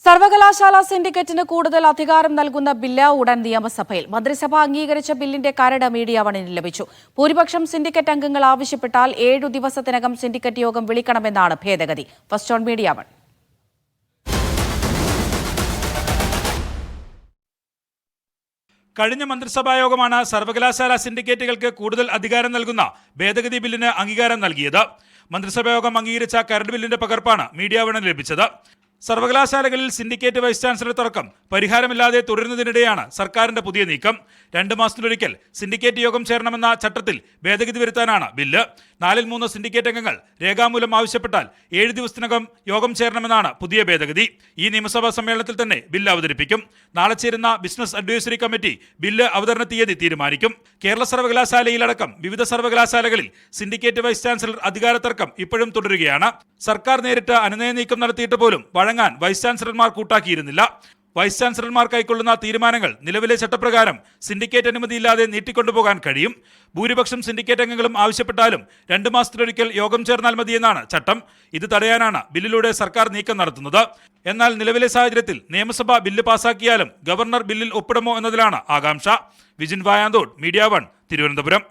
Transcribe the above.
സർവകലാശാല സിൻഡിക്കേറ്റിന് കൂടുതൽ അധികാരം നൽകുന്ന ബില്ല് ഉടൻ നിയമസഭയിൽ. മന്ത്രിസഭ അംഗീകരിച്ച ബില്ലിന്റെ കരട് മീഡിയ വണിന് ലഭിച്ചു. ഭൂരിപക്ഷം സിൻഡിക്കേറ്റ് അംഗങ്ങൾ ആവശ്യപ്പെട്ടാൽ 7 ദിവസത്തിനകം സിൻഡിക്കേറ്റ് യോഗം വിളിക്കണമെന്നാണ് ഭേദഗതി. First on media one. കഴിഞ്ഞ മന്ത്രിസഭായോഗമാണ് സർവകലാശാല സിൻഡിക്കേറ്റുകൾക്ക് കൂടുതൽ അധികാരം നൽകുന്ന ഭേദഗതി ബില്ലിന് അംഗീകാരം നൽകിയത്. മന്ത്രിസഭായോഗം അംഗീകരിച്ച കരട് ബില്ലിന്റെ പകർപ്പാണ് മീഡിയ വണിന് ലഭിച്ചത്. സർവകലാശാലകളിൽ സിൻഡിക്കേറ്റ് വൈസ് ചാൻസലർ തർക്കം പരിഹാരമില്ലാതെ തുടരുന്നതിനിടെയാണ് സർക്കാരിന്റെ പുതിയ നീക്കം. 2 മാസത്തിലൊരിക്കൽ സിൻഡിക്കേറ്റ് യോഗം ചേരണമെന്ന ചട്ടത്തിൽ ഭേദഗതി വരുത്താനാണ് ബില്ല്. 4/3 സിൻഡിക്കേറ്റ് അംഗങ്ങൾ രേഖാമൂലം ആവശ്യപ്പെട്ടാൽ 7 ദിവസത്തിനകം യോഗം ചേരണമെന്നാണ് പുതിയ ഭേദഗതി. ഈ നിയമസഭാ സമ്മേളനത്തിൽ തന്നെ ബില്ല് അവതരിപ്പിക്കും. നാളെ ചേരുന്ന ബിസിനസ് അഡ്വൈസറി കമ്മിറ്റി ബില്ല് അവതരണ തീയതി തീരുമാനിക്കും. കേരള സർവകലാശാലയിലടക്കം വിവിധ സർവകലാശാലകളിൽ സിൻഡിക്കേറ്റ് വൈസ് ചാൻസലർ അധികാര തർക്കം ഇപ്പോഴും തുടരുകയാണ്. സർക്കാർ നേരിട്ട് അനുനയ നീക്കം നടത്തിയിട്ട് പോലും വഴങ്ങാൻ വൈസ് ചാൻസലർമാർ കൂട്ടാക്കിയിരുന്നില്ല. വൈസ് ചാൻസലർമാർ കൈക്കൊള്ളുന്ന തീരുമാനങ്ങൾ നിലവിലെ ചട്ടപ്രകാരം സിൻഡിക്കേറ്റ് അനുമതിയില്ലാതെ നീട്ടിക്കൊണ്ടുപോകാൻ കഴിയും. ഭൂരിപക്ഷം സിൻഡിക്കേറ്റ് അംഗങ്ങളും ആവശ്യപ്പെട്ടാലും 2 മാസത്തിലൊരിക്കൽ യോഗം ചേർന്നാൽ മതിയെന്നാണ് ചട്ടം. ഇത് തടയാനാണ് ബില്ലിലൂടെ സർക്കാർ നീക്കം നടത്തുന്നത്. എന്നാൽ നിലവിലെ സാഹചര്യത്തിൽ നിയമസഭ ബില്ല് പാസാക്കിയാലും ഗവർണർ ബില്ലിൽ ഒപ്പിടുമോ എന്നതിലാണ് ആകാംക്ഷ. Vijin Vayanthode, media one, Thiruvananthapuram.